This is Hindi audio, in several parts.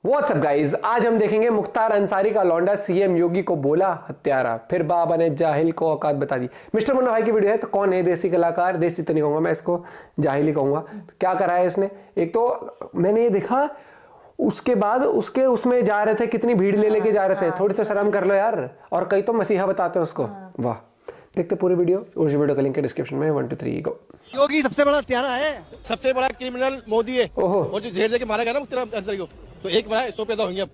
व्हाट्सअप गाइज, आज हम देखेंगे मुख्तार अंसारी का लौंडा सीएम योगी को बोला हत्यारा, फिर बाबा ने जाहिल को औकात बता दी। मिस्टर मुन्ना भाई की वीडियो है। तो कौन है देसी कलाकार? देसी तो नहीं कहूंगा मैं, इसको जाहिल ही कहूंगा। तो क्या करा है इसने? एक तो मैंने ये देखा, उसके बाद उसके उसमें जा रहे थे, कितनी भीड़ ले लेके जा रहे थे। थोड़ी तो शर्म कर लो यार। और कई तो मसीहा बताते हैं उसको। वाह, देखते पूरी वीडियो। उस वीडियो का लिंक है डिस्क्रिप्शन में। 1 2 3 गो। योगी सबसे बड़ा हत्यारा है, सबसे बड़ा क्रिमिनल मोदी है। ओहो। और जो जेल दे के मारा गया ना मुख्तार अंसारी को, तो एक बड़ा 100 पैदा होंगे। अब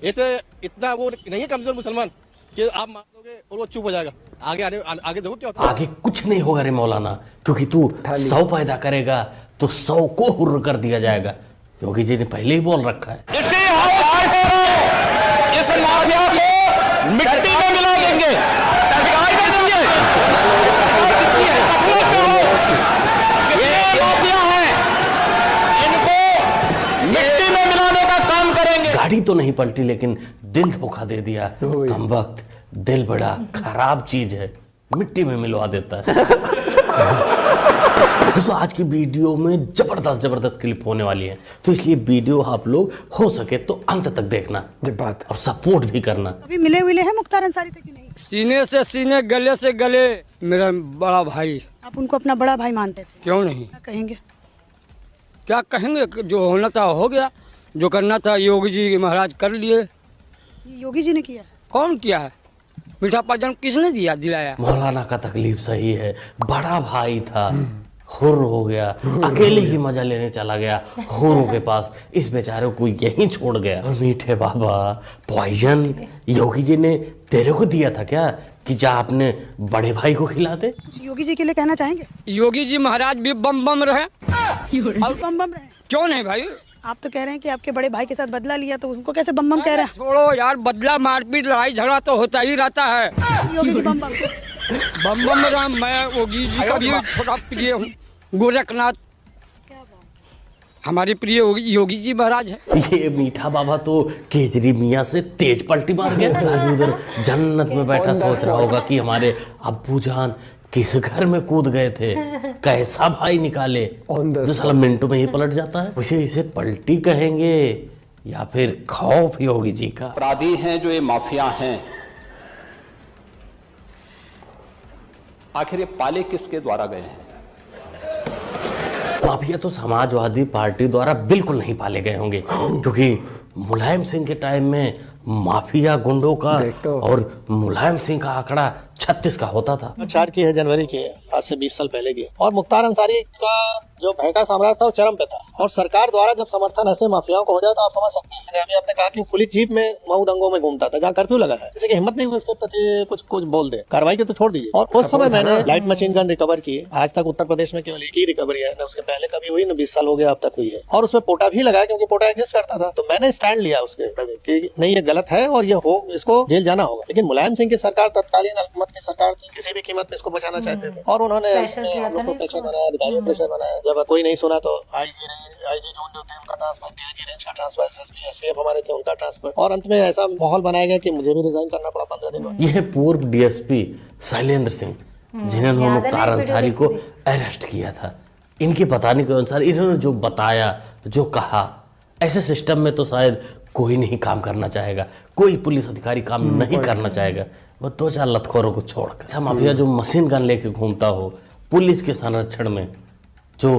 ऐसे इतना वो नहीं है कमजोर मुसलमान कि आप मार दोगे और वो चुप हो जाएगा। आगे देखो क्या होता है। आगे कुछ नहीं होगा रे मौलाना, क्योंकि तू 100 पैदा करेगा तो 100 को हुर्र कर दिया जाएगा। योगी जी ने पहले ही बोल रखा है। इस माफिया को मिट्टी में मिला देंगे। सरकार नहीं समझे, सरकार किसकी है? अपने पे हो। ये माफिया है, इनको मिट्टी में मिलाने का काम करेंगे। गाड़ी तो नहीं पलटी, लेकिन दिल धोखा दे दिया। कमबख्त, दिल बड़ा खराब चीज है, मिट्टी में मिलवा देता है। दोस्तों, आज की वीडियो में जबरदस्त क्लिप होने वाली है, तो इसलिए वीडियो आप लोग हो सके तो अंत तक देखना जब बात और सपोर्ट भी करना। अभी मिले हुए हैं मुख्तार अंसारी से कि नहीं? सीने से सीने, गले से गले, मेरा बड़ा भाई। आप उनको अपना बड़ा भाई मानते थे? क्यों नहीं? क्या कहेंगे? क्या कहेंगे? जो होना था हो गया, जो करना था योगी जी महाराज कर लिए। ये योगी जी ने किया? कौन किया है? मीठा पाजन किसने दिलाया? मौलाना का तकलीफ सही है, बड़ा भाई था, हुर्र हो गया, अकेले ही मजा लेने चला गया हुर्रों के पास, इस बेचारे को यहीं छोड़ गया। और मीठे बाबा, पॉइजन योगी जी ने तेरे को दिया था क्या कि जा अपने बड़े भाई को खिला दे? योगी जी के लिए कहना चाहेंगे? योगी जी महाराज भी बम बम रहे और बम बम रहे? क्यों नहीं भाई? आप तो कह रहे हैं कि आपके बड़े भाई के साथ बदला लिया, तो उनको कैसे बम बम कह रहे हैं? छोड़ो यार, बदला, मारपीट, लड़ाई झगड़ा तो होता ही रहता है। योगी जी बम बम बम बम राम। मैं योगी जी का भी छोटा प्रिय हूँ। गोरखनाथ हमारे प्रिय योगी जी महाराज है। ये मीठा बाबा तो केजरी मियाँ से तेज पलटी मार गया। उधर जन्नत में बैठा सोच रहा होगा कि हमारे अब्बू जान किस घर में कूद गए थे, कैसा भाई निकाले, जो साला मिनटों में ही पलट जाता है। उसे इसे पलटी कहेंगे या फिर खौफ योगी जी का? अपराधी हैं जो ये माफिया हैं, आखिर ये पाले किसके द्वारा गए हैं? माफिया तो समाजवादी पार्टी द्वारा बिल्कुल नहीं पाले गए होंगे, क्योंकि मुलायम सिंह के टाइम में माफिया गुंडों का और मुलायम सिंह का आंकड़ा 36 का होता था। 4 की है, जनवरी की है, आज से 20 साल पहले की। और मुख्तार अंसारी का जो भय का साम्राज्य था वो चरम पे था। और सरकार द्वारा जब समर्थन ऐसे माफियाओं को हो जाए तो आप समझ सकते हैं। अभी आपने कहा कि पुलिस जीप में मऊ दंगों में घूमता था, जहाँ कर्फ्यू लगा है, किसी की हिम्मत नहीं हुई उसके प्रति कुछ बोल दे। कार्रवाई के तो छोड़ दीजिए। और उस समय मैंने लाइट मशीन गन रिकवर की। आज तक उत्तर प्रदेश में केवल एक ही रिकवरी है, न उसके पहले कभी हुई, न 20 साल हो गया अब तक हुई है। और उसमें पोटा भी लगाया, क्योंकि पोटा एग्जिस्ट करता था। तो मैंने स्टैंड लिया उसके कि नहीं, ये गलत है और ये हो, इसको जेल जाना होगा। लेकिन मुलायम सिंह की सरकार, तत्कालीन हुकूमत की सरकार थी, किसी भी कीमत पे इसको बचाना चाहते थे। और उन्होंने हम लोग को प्रेशर बनाया, अधिकारियों प्रेशर बनाया। जब कोई नहीं सुना तो आईजी जोन जो थे उनका ट्रांसफर, डीआईजी रेंज का ट्रांसफर, एसएसपी एसटीएफ हमारे थे उनका ट्रांसफर। और अंत में ऐसा माहौल बनाया गया कि मुझे भी रिजाइन करना पड़ा 15 दिन बाद। यह पूर्व डीएसपी शैलेंद्र सिंह, जिन्होंने मुख्तार अंसारी को अरेस्ट किया था, इनके बताने के अनुसार इन्होंने जो बताया, जो कहा, ऐसे सिस्टम में तो शायद कोई नहीं काम करना चाहेगा, कोई पुलिस अधिकारी काम नहीं करना चाहेगा। वो 2-4 लतखोरों को छोड़कर ऐसा माफिया जो मशीन गन लेके घूमता हो, पुलिस के संरक्षण में, जो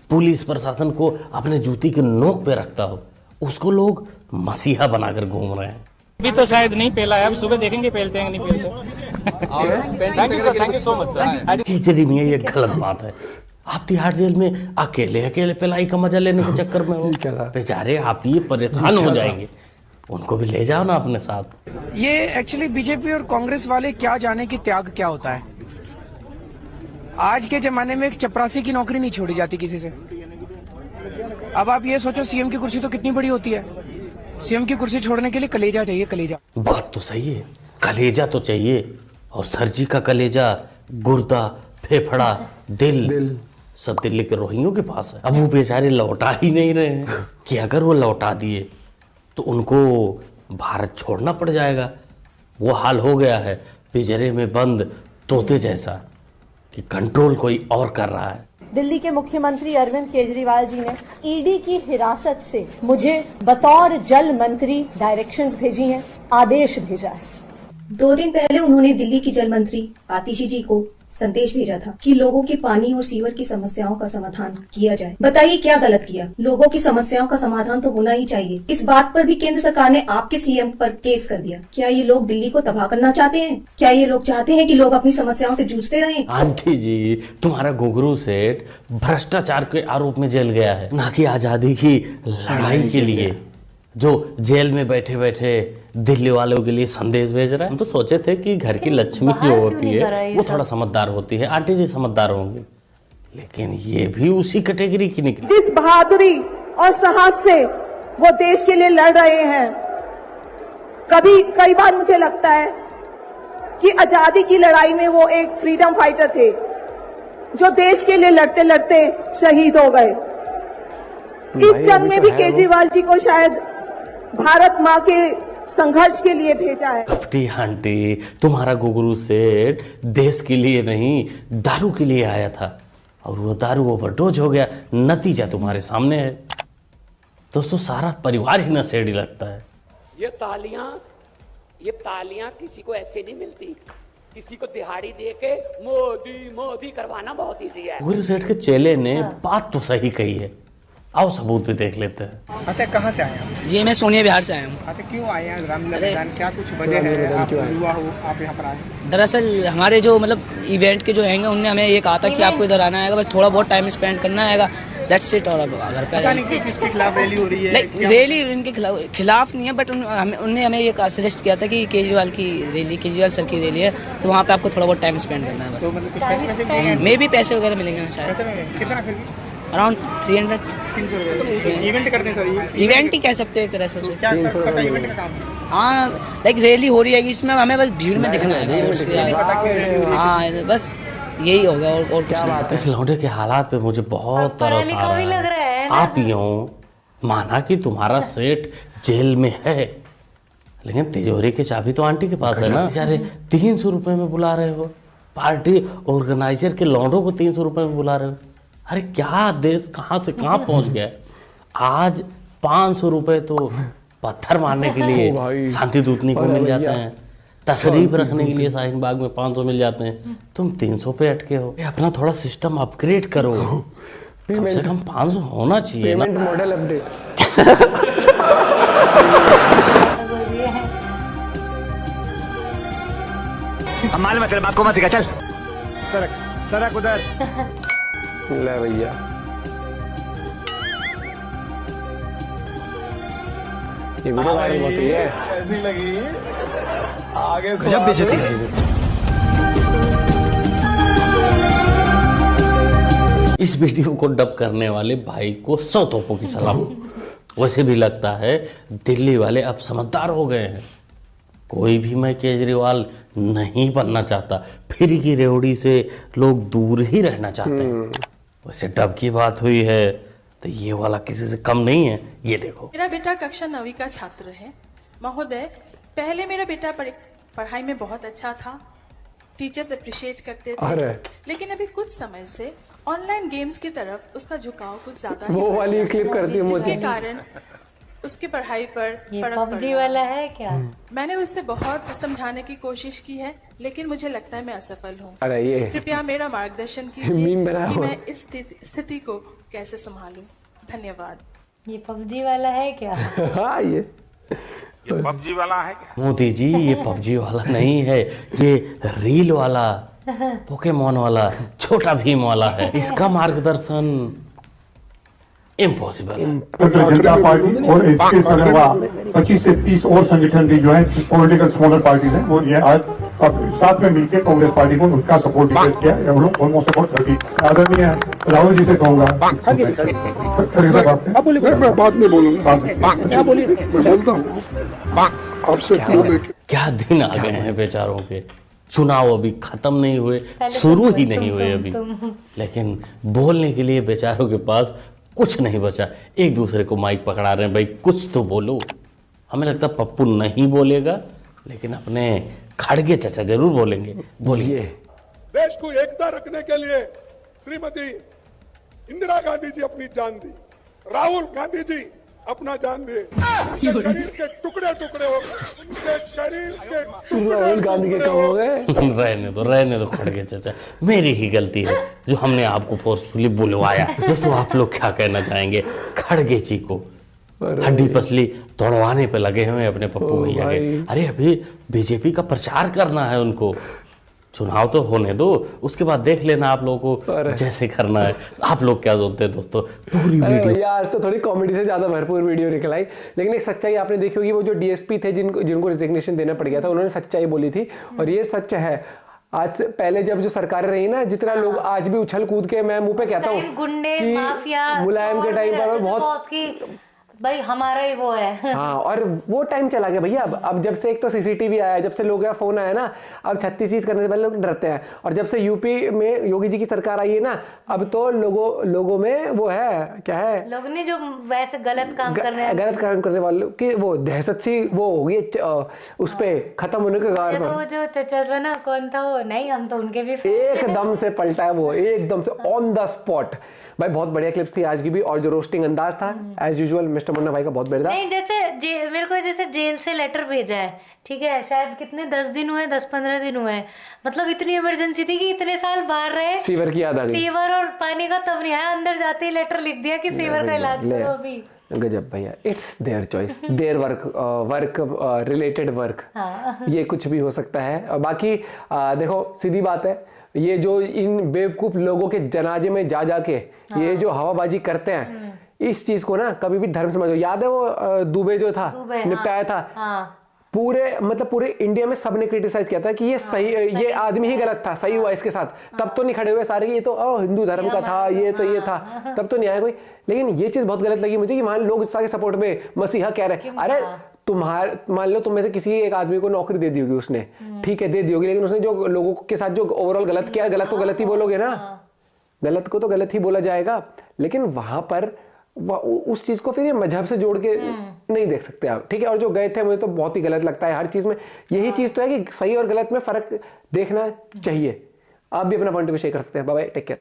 पुलिस प्रशासन को अपने जूती के नोक पे रखता हो, उसको लोग मसीहा बनाकर घूम रहे हैं। अभी तो शायद नहीं पहला है, अब सुबह देखेंगे पेलते हैं नहीं पेलते। Thank you so much sir. Kejri मियाँ, ये गलत बात है। आप तिहाड़ जेल में अकेले पिलाई का मजा लेने के चक्कर में हो, बेचारे आप ये परेशान हो जाएंगे। उनको भी ले जाओ ना अपने साथ। ये एक्चुअली बीजेपी और कांग्रेस वाले क्या जाने कि त्याग क्या होता है। आज के जमाने में एक चपरासी की नौकरी नहीं छोड़ी जाती किसी से। अब आप ये सोचो, सीएम की कुर्सी तो कितनी बड़ी होती है। सीएम की कुर्सी छोड़ने के लिए कलेजा चाहिए, कलेजा। बात तो सही है, कलेजा तो चाहिए। और सरजी का कलेजा, गुर्दा, फेफड़ा, दिल सब दिल्ली के रोहिंग्यों के पास है। अब वो बेचारे लौटा ही नहीं रहे हैं कि अगर वो लौटा दिए तो उनको भारत छोड़ना पड़ जाएगा। वो हाल हो गया है पिंजरे में बंद तोते जैसा कि कंट्रोल कोई और कर रहा है। दिल्ली के मुख्यमंत्री अरविंद केजरीवाल जी ने ईडी की हिरासत से मुझे बतौर जल मंत्री डायरेक्शंस भेजी हैं, आदेश भेजा है। 2 दिन पहले उन्होंने दिल्ली की जल मंत्री आतिशी जी को संदेश भेजा था कि लोगों की पानी और सीवर की समस्याओं का समाधान किया जाए। बताइए क्या गलत किया? लोगों की समस्याओं का समाधान तो होना ही चाहिए। इस बात पर भी केंद्र सरकार ने आपके सीएम पर केस कर दिया। क्या ये लोग दिल्ली को तबाह करना चाहते हैं? क्या ये लोग चाहते हैं कि लोग अपनी समस्याओं से जूझते रहें? आंटी जी, तुम्हारा घुंघरू सेठ भ्रष्टाचार के आरोप में जेल गया है, ना कि आजादी की लड़ाई के लिए। जो जेल में बैठे बैठे दिल्ली वालों के लिए संदेश भेज रहा है। हम तो सोचे थे कि घर की लक्ष्मी जो होती है वो थोड़ा समझदार होती है। आंटी जी समझदार होंगी, लेकिन ये भी उसी कैटेगरी की निकली। जिस बहादुरी और साहस से वो देश के लिए लड़ रहे हैं, कई बार मुझे लगता है कि आजादी की लड़ाई में वो एक फ्रीडम फाइटर थे जो देश के लिए लड़ते लड़ते शहीद हो गए। इस जंग में भी केजरीवाल जी को शायद भारत माँ के संघर्ष के लिए भेजा है। कपटी आंटी, तुम्हारा घुंघरू सेठ देश के लिए नहीं दारू के लिए आया था और वो दारू ओवरडोज हो गया। नतीजा तुम्हारे सामने है। दोस्तों, सारा परिवार ही नशेड़ी लगता है। ये तालियां किसी को ऐसे नहीं मिलती। किसी को दिहाड़ी दे के मोदी मोदी करवाना बहुत इजी है। घुंघरू सेठ के चेले ने बात तो सही कही है। आओ सबूत भी देख लेते हैं। अच्छा, कहाँ से आए हैं? जी, मैं सोनिया बिहार से आया हूँ। अच्छा, क्यों आए हैं रामलीला मैदान? क्या कुछ वजह है आप युवा हो, आप यहाँ पर आए? दरअसल हमारे जो इवेंट के जो हैंगे उनने हमें ये कहा था कि आपको इधर आना है, बस थोड़ा बहुत टाइम स्पेंड करना है, दैट्स इट। और अब घर पे किसके खिलाफ रैली हो रही है? रैली इनके खिलाफ नहीं है, बट उनने हमें ये सजेस्ट किया था कि केजरीवाल सर की रैली है, तो वहाँ पे आपको थोड़ा बहुत टाइम स्पेंड करना है बस। मे भी पैसे वगैरह मिलेंगे शायद। कितना? अराउंड 300 इवेंट करते हैं सर? इवेंट ही कह सकते हैं एक तरह से उसे। क्या सबका इवेंट का काम? हाँ, रैली हो रही है, इसमें हमें बस भीड़ में दिखना है। हाँ, बस यही होगा और कुछ नहीं। इस लौंडे के हालात पे मुझे बहुत तरस आ रहा है। आप यूं माना कि तुम्हारा सेठ जेल में है, लेकिन तिजोरी की चाबी तो आंटी के पास है ना। बेचारे 300 रुपए में बुला रहे हो, पार्टी ऑर्गेनाइजर के लौंडों को 300 रुपए में बुला रहे हो। अरे क्या देश कहाँ से कहाँ पहुंच गया। आज 500 रुपए तो पत्थर मारने के लिए शांति दूतनी को मिल जाते हैं, तशरीफ रखने के लिए शाहीन बाग में 500 मिल जाते हैं। तुम 300 पे अटके हो। अपना थोड़ा सिस्टम अपग्रेड करो, कम से कम 500 होना चाहिए ना। Payment model update. मालूम है तेरे बाप को मत सिखा, चल सरक उधर। ले भैया, ये वीडियो वायरल होती है। कैसी लगी? आगे से जब बेइज्जती है। इस वीडियो को डब करने वाले भाई को 100 तोपों की सलाम। वैसे भी लगता है दिल्ली वाले अब समझदार हो गए हैं। कोई भी मैं केजरीवाल नहीं बनना चाहता। फिर की रेवड़ी से लोग दूर ही रहना चाहते हैं। वैसे डब की बात हुई है तो ये वाला किसी से कम नहीं है। ये देखो, मेरा बेटा कक्षा 9वीं का छात्र है। महोदय, पहले मेरा बेटा पढ़ाई में बहुत अच्छा था, टीचर्स अप्रिशिएट करते थे, लेकिन अभी कुछ समय से ऑनलाइन गेम्स की तरफ उसका झुकाव कुछ ज्यादा वो वाली क्लिप करती है, जिसके कारण उसकी पढ़ाई पर फर्क पड़ रहा वाला है क्या? मैंने उससे बहुत समझाने की कोशिश की है, लेकिन मुझे लगता है मैं असफल हूँ। कृपया मेरा मार्गदर्शन कीजिए कि मैं इस स्थिति को कैसे संभालूं। धन्यवाद। ये पबजी वाला है क्या? हाँ, ये पबजी वाला है क्या? मोदी जी, ये पबजी वाला नहीं है, ये रील वाला, पोकेमोन वाला, छोटा भीम वाला है। इसका मार्गदर्शन इम्पॉसिबल है। जनता पार्टी और इसके अलावा 25 से 30 और संगठन भी जो है पॉलिटिकल स्मॉलर पार्टीज हैं, वो ये आज साथ में मिलकर कांग्रेस पार्टी को उसका सपोर्ट किया है। हम लोग ऑलमोस्ट सपोर्ट करती। आदरणीय राहुल जी से कहूंगा, मैं बाद में बोलूंगा। क्या बोलिए? मैं बोलता हूँ आपसे। क्या दिन आ गए हैं बेचारों के। चुनाव अभी खत्म नहीं हुए, शुरू ही नहीं हुए अभी, लेकिन बोलने के लिए बेचारों के पास कुछ नहीं बचा। एक दूसरे को माइक पकड़ा रहे हैं, भाई कुछ तो बोलो। हमें लगता है पप्पू नहीं बोलेगा, लेकिन अपने खड़गे चाचा जरूर बोलेंगे। बोलिए। देश को एकता रखने के लिए श्रीमती इंदिरा गांधी जी अपनी जान दी, राहुल गांधी जी अपना जान दिए, उनके शरीर के टुकड़े टुकड़े हो गए, उनके शरीर के राहुल गांधी के कम हो गए। रहने दो खड़गे चाचा, मेरी ही गलती है जो हमने आपको फोर्सफुली बुलवाया। दोस्तों आप लोग क्या कहना चाहेंगे खड़गे जी को? हड्डी पसली तोड़वाने पे लगे हुए अपने पप्पू भैया के। अरे अभी बीजेपी का प्रचार करना है उनको, चुनाव तो होने दो, उसके बाद देख लेना आप लोगों को जैसे करना है। आप लोग क्या सोचते हैं दोस्तों? पूरी वीडियो आज तो थोड़ी कॉमेडी से ज्यादा भरपूर वीडियो निकल आई, लेकिन एक सच्चाई आपने देखी होगी, वो जो डीएसपी थे जिनको रिजिग्नेशन देना पड़ गया था, उन्होंने सच्चाई बोली थी और ये सच है। आज से पहले जब जो सरकारें रही ना, जितना लोग आज भी उछल कूद के, मैं मुंह पे कहता हूँ गुंडे कि माफिया मुलायम के टाइम पर बहुत भाई हमारा ही वो है। हाँ, और वो टाइम चला गया भैया। अब जब से एक तो सीसीटीवी आया, जब से लोगों का फोन आया ना, अब 36 चीज करने से पहले लोग डरते हैं। और जब से यूपी में योगी जी की सरकार आई है ना, अब तो लोगों में वो है, क्या है, लोग ने जो वैसे गलत काम करने वालों की वो दहशत सी वो होगी उस पे खत्म होने के कगार पर। वो जो चचरवा ना, कौन था वो? नहीं, हम तो उनके भी एकदम से पलटा है वो, एकदम से ऑन द स्पॉट। भाई बहुत बढ़िया क्लिप्स थी आज की भी, और जो रोस्टिंग अंदाज था एज यूजुअल मिस्टर मुन्ना भाई का बहुत बढ़िया। नहीं, जैसे मेरे को जैसे जेल से लेटर भेजा है, ठीक है, शायद कितने 10 दिन हुए, 10-15 दिन हुए, मतलब इतनी इमरजेंसी थी कि इतने साल बाहर रहे, सीवर की याद आ गई, सीवर और पानी का तब नहीं आया, अंदर जाते ही लेटर लिख दिया कि सीवर का इलाज करो अभी। गजब भैया, it's their choice, their work related work, ये कुछ भी हो सकता है। और बाकी देखो सीधी बात है, ये जो इन बेवकूफ लोगों के जनाजे में जा जाके ये जो हवाबाजी करते हैं, इस चीज को ना कभी भी धर्म समझो। याद है वो दुबे जो था, निपटाया था, पूरे इंडिया में सबने क्रिटिसाइज किया था कि ये सही, ये आदमी ही गलत था, सही हुआ इसके साथ। तब तो नहीं खड़े हुए सारे कि ये तो हिंदू धर्म का था, ये था, तब तो नहीं आया कोई। लेकिन ये चीज बहुत गलत लगी मुझे कि मान लोग इसके सपोर्ट में मसीहा कह रहे हैं। अरे मान लो तुम में से किसी एक आदमी को नौकरी दे दी होगी उसने, ठीक है दे दी होगी, लेकिन उसने जो लोगों के साथ जो ओवरऑल गलत किया, गलत तो गलत ही बोलोगे ना, गलत को तो गलत ही बोला जाएगा। लेकिन वहां पर उस चीज को फिर ये मजहब से जोड़ के नहीं देख सकते आप, ठीक है। और जो गए थे मुझे तो बहुत ही गलत लगता है हर चीज में। यही चीज तो है कि सही और गलत में फर्क देखना चाहिए। आप भी अपना पॉइंट ऑफ व्यू शेयर कर सकते हैं। Bye bye, take care.